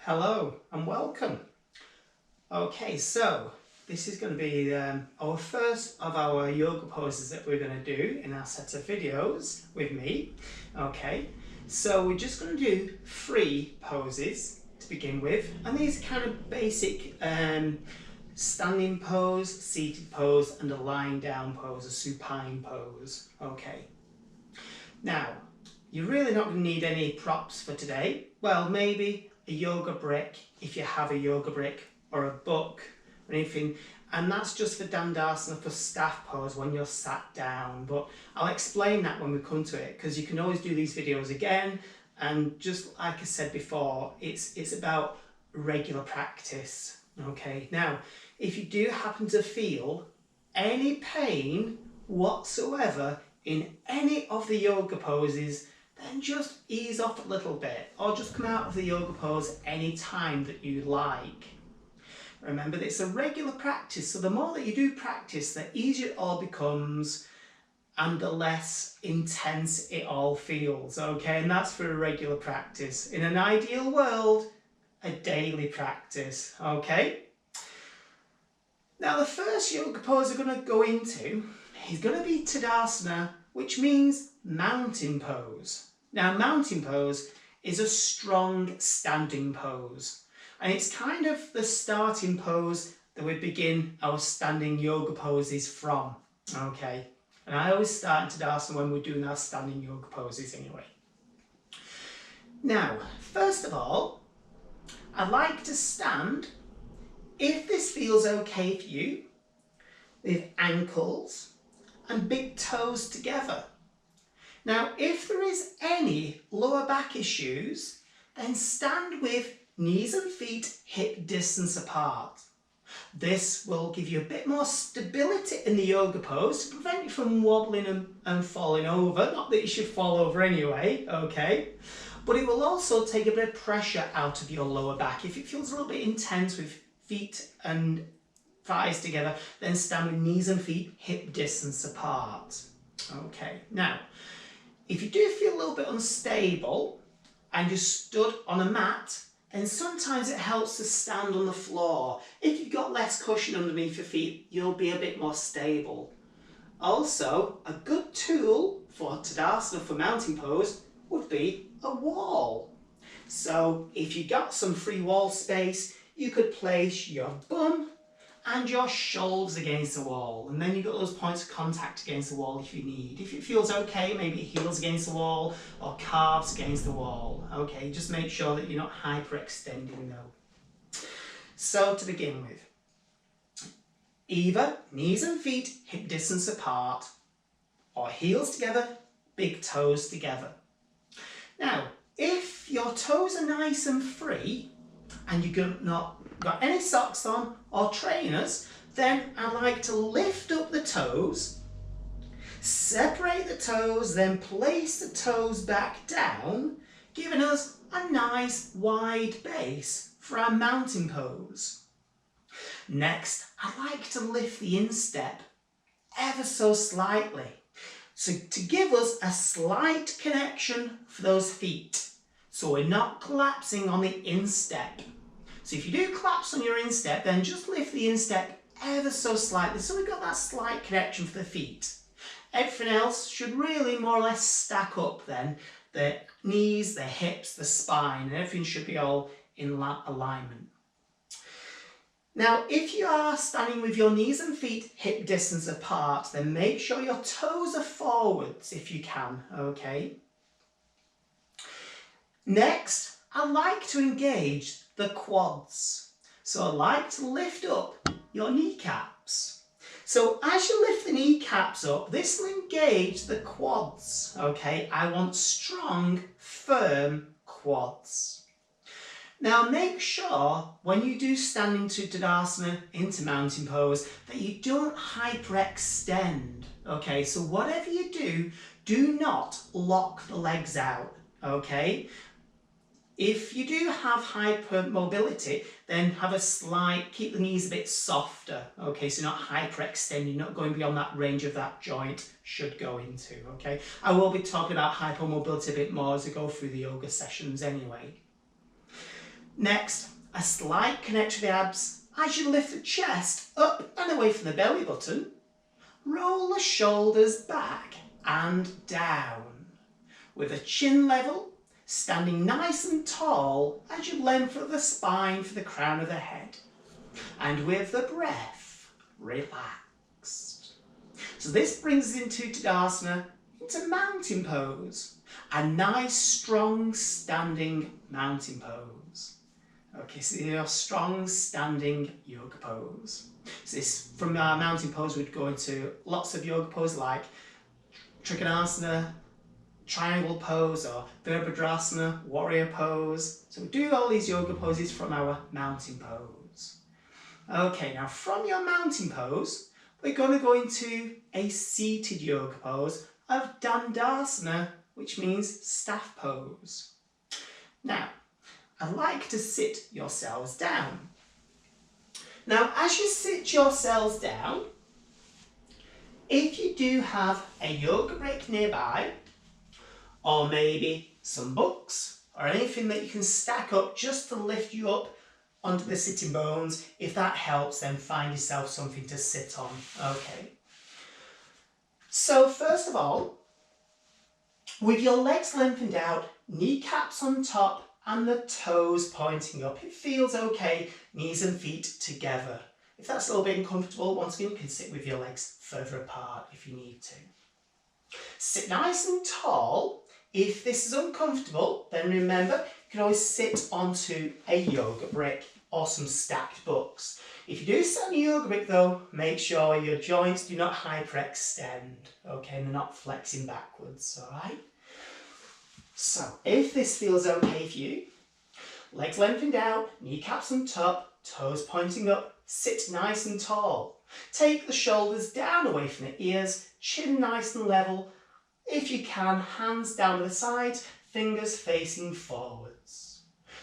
Hello and welcome. Okay, so this is going to be our first of our yoga poses that we're going to do in our set of videos with me. Okay, so we're just going to do 3 poses to begin with, and these are kind of basic standing pose, seated pose, and a lying down pose, a supine pose. Okay, now you're really not going to need any props for today. Well, maybe a yoga brick if you have a yoga brick, or a book or anything, and that's just for Dandasana, for staff pose when you're sat down, but I'll explain that when we come to it, because you can always do these videos again, and just like I said before, it's about regular practice. Okay, now if you do happen to feel any pain whatsoever in any of the yoga poses, then just ease off a little bit, or just come out of the yoga pose any time that you like. Remember that it's a regular practice, so the more that you do practice, the easier it all becomes and the less intense it all feels, okay? And that's for a regular practice. In an ideal world, a daily practice, okay? Now the first yoga pose we're going to go into is going to be Tadasana, which means mountain pose. Now mountain pose is a strong standing pose, and it's kind of the starting pose that we begin our standing yoga poses from, okay? And I always start in Tadasana when we're doing our standing yoga poses anyway. Now, first of all, I'd like to stand, if this feels okay for you, with ankles and big toes together. Now, if there is any lower back issues, then stand with knees and feet hip distance apart. This will give you a bit more stability in the yoga pose to prevent you from wobbling and falling over. Not that you should fall over anyway, okay? But it will also take a bit of pressure out of your lower back. If it feels a little bit intense with feet and thighs together, then stand with knees and feet hip distance apart. Okay, now, if you do feel a little bit unstable and you're stood on a mat, then sometimes it helps to stand on the floor. If you've got less cushion underneath your feet, you'll be a bit more stable. Also, a good tool for Tadasana, for mountain pose, would be a wall. So if you got some free wall space, you could place your bum and your shoulders against the wall, and then you've got those points of contact against the wall if you need. If it feels okay, maybe heels against the wall or calves against the wall. Okay, just make sure that you're not hyperextending though. So to begin with, either knees and feet hip distance apart, or heels together, big toes together. Now, if your toes are nice and free and you've not got any socks on or trainers, then I like to lift up the toes, separate the toes, then place the toes back down, giving us a nice wide base for our mountain pose. Next, I like to lift the instep ever so slightly, so to give us a slight connection for those feet, so we're not collapsing on the instep. So if you do collapse on your instep, then just lift the instep ever so slightly, so we've got that slight connection for the feet. Everything else should really more or less stack up then. The knees, the hips, the spine, and everything should be all in alignment. Now, if you are standing with your knees and feet hip distance apart, then make sure your toes are forwards if you can, okay? Next, I like to engage the quads. So I like to lift up your kneecaps. So as you lift the kneecaps up, this will engage the quads, okay? I want strong, firm quads. Now make sure when you do stand into Tadasana, into mountain pose, that you don't hyperextend, okay? So whatever you do, do not lock the legs out, okay? If you do have hypermobility, then have a slight, keep the knees a bit softer, okay, so not hyperextending, not going beyond that range of that joint should go into, okay. I will be talking about hypermobility a bit more as I go through the yoga sessions anyway. Next, a slight connect to the abs as you lift the chest up and away from the belly button. Roll the shoulders back and down, with the chin level, standing nice and tall as you lengthen the spine for the crown of the head. And with the breath, relaxed. So this brings us into Tadasana, into mountain pose. A nice, strong, standing mountain pose. Okay, so your strong, standing yoga pose. So this, from our mountain pose, we'd go into lots of yoga poses like Trikonasana, triangle pose, or Virabhadrasana, warrior pose. So we do all these yoga poses from our mountain pose. Okay, now from your mountain pose, we're going to go into a seated yoga pose of Dandasana, which means staff pose. Now, I'd like to sit yourselves down. Now, as you sit yourselves down, if you do have a yoga brick nearby, or maybe some books, or anything that you can stack up just to lift you up onto the sitting bones, if that helps, then find yourself something to sit on. Okay. So first of all, with your legs lengthened out, kneecaps on top, and the toes pointing up. It feels okay, knees and feet together. If that's a little bit uncomfortable, once again, you can sit with your legs further apart if you need to. Sit nice and tall. If this is uncomfortable, then remember, you can always sit onto a yoga brick or some stacked books. If you do sit on a yoga brick though, make sure your joints do not hyperextend, okay, and they're not flexing backwards, alright? So, if this feels okay for you, legs lengthened out, kneecaps on top, toes pointing up, sit nice and tall. Take the shoulders down away from the ears, chin nice and level. If you can, hands down to the sides, fingers facing forwards.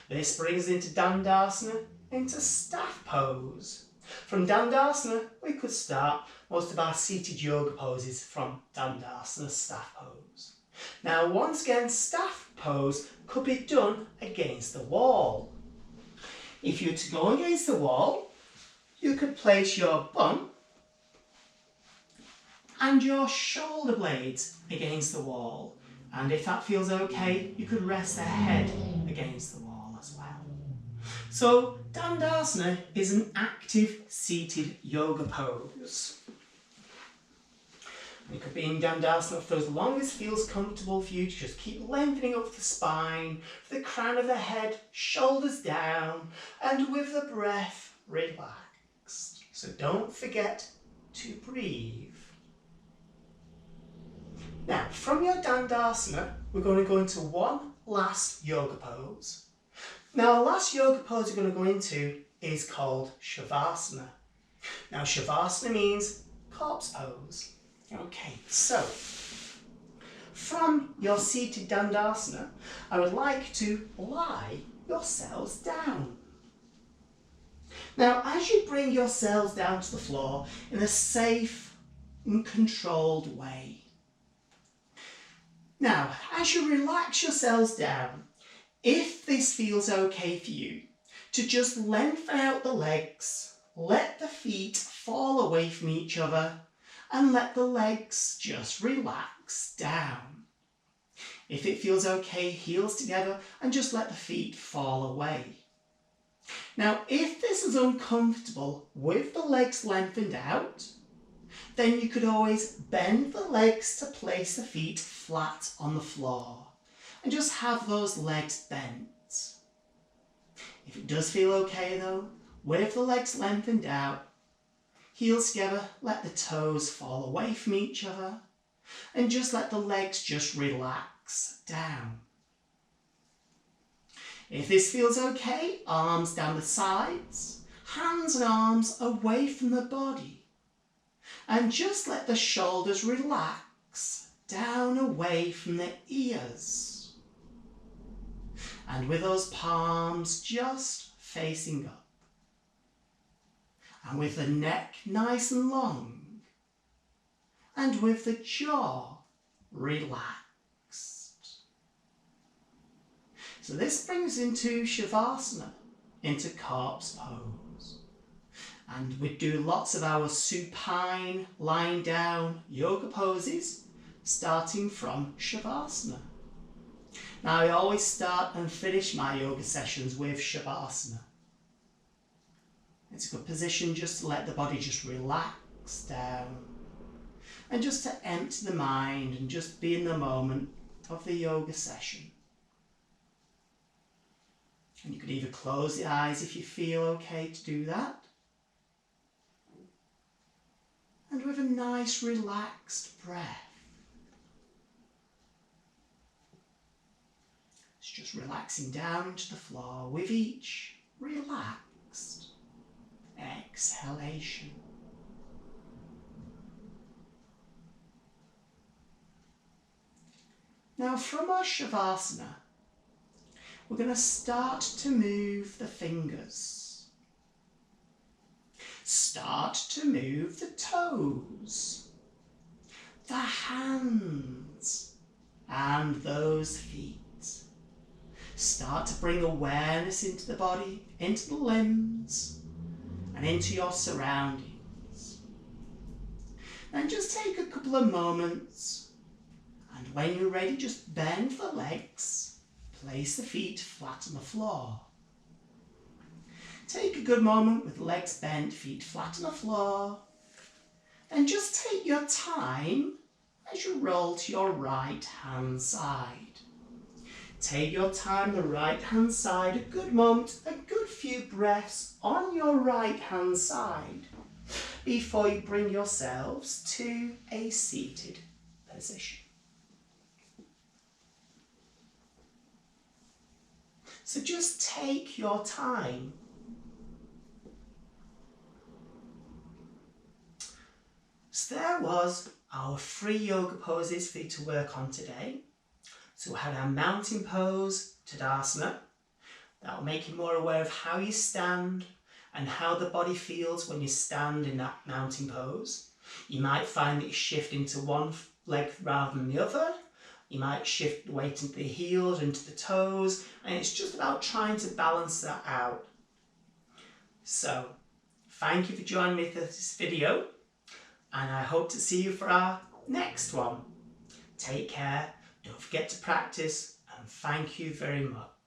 This brings us into Dandasana, into staff pose. From Dandasana, we could start most of our seated yoga poses from Dandasana, staff pose. Now, once again, staff pose could be done against the wall. If you were to go against the wall, you could place your bum and your shoulder blades against the wall. And if that feels okay, you could rest the head against the wall as well. So, Dandasana is an active seated yoga pose. It could be in Dandasana for as long as feels comfortable for you to just keep lengthening up the spine, the crown of the head, shoulders down, and with the breath, relaxed. So don't forget to breathe. Now, from your Dandasana, we're going to go into one last yoga pose. Now, the last yoga pose we're going to go into is called Shavasana. Now, Shavasana means corpse pose. Okay, so from your seated Dandasana, I would like to lie yourselves down. Now, as you bring yourselves down to the floor in a safe and controlled way. Now, as you relax yourselves down, if this feels okay for you, to just lengthen out the legs, let the feet fall away from each other, and let the legs just relax down. If it feels okay, heels together, and just let the feet fall away. Now, if this is uncomfortable with the legs lengthened out, then you could always bend the legs to place the feet flat on the floor, and just have those legs bent. If it does feel okay though, with the legs lengthened out, heels together, let the toes fall away from each other, and just let the legs just relax down. If this feels okay, arms down the sides, hands and arms away from the body, and just let the shoulders relax down away from the ears. And with those palms just facing up. And with the neck nice and long, and with the jaw relaxed. So this brings into Shavasana, into corpse pose. And we do lots of our supine, lying down yoga poses, starting from Shavasana. Now I always start and finish my yoga sessions with Shavasana. It's a good position just to let the body just relax down and just to empty the mind and just be in the moment of the yoga session. And you could either close the eyes if you feel okay to do that. And with a nice relaxed breath. It's just relaxing down into the floor with each relaxed exhalation. Now from our Shavasana, we're going to start to move the fingers. Start to move the toes, the hands, and those feet. Start to bring awareness into the body, into the limbs, and into your surroundings. Then just take a couple of moments, and when you're ready, just bend the legs, place the feet flat on the floor. Take a good moment with legs bent, feet flat on the floor. Then just take your time as you roll to your right hand side. Take your time, the right hand side, a good moment, a good few breaths on your right hand side before you bring yourselves to a seated position. So just take your time. So there was our 3 yoga poses for you to work on today. So we had our mountain pose, Tadasana. That will make you more aware of how you stand and how the body feels when you stand in that mountain pose. You might find that you shift into one leg rather than the other. You might shift the weight into the heels, into the toes, and it's just about trying to balance that out. So, thank you for joining me for this video, and I hope to see you for our next one. Take care, don't forget to practice, and thank you very much.